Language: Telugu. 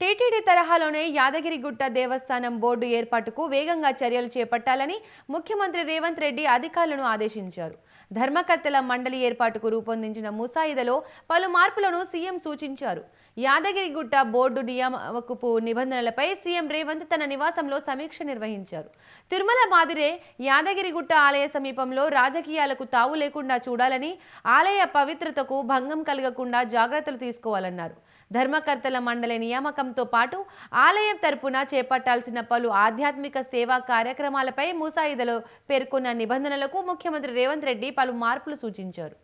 టీటీడీ తరహాలోనే యాదగిరిగుట్ట దేవస్థానం బోర్డు ఏర్పాటుకు వేగంగా చర్యలు చేపట్టాలని ముఖ్యమంత్రి రేవంత్ రెడ్డి అధికారులను ఆదేశించారు. ధర్మకర్తల మండలి ఏర్పాటుకు రూపొందించిన ముసాయిదాలో పలు మార్పులను సీఎం సూచించారు. యాదగిరిగుట్ట బోర్డు నియామకపు నిబంధనలపై సీఎం రేవంత్ తన నివాసంలో సమీక్ష నిర్వహించారు. తిరుమల మాదిరే యాదగిరిగుట్ట ఆలయ సమీపంలో రాజకీయాలకు తావు లేకుండా చూడాలని, ఆలయ పవిత్రతకు భంగం కలగకుండా జాగ్రత్తలు తీసుకోవాలన్నారు. ధర్మకర్తల మండలి నియామకంతో పాటు ఆలయం తరపున చేపట్టాల్సిన పలు ఆధ్యాత్మిక సేవా కార్యక్రమాలపై ముసాయిదాలో పేర్కొన్న నిబంధనలకు ముఖ్యమంత్రి రేవంత్ రెడ్డి పలు మార్పులు సూచించారు.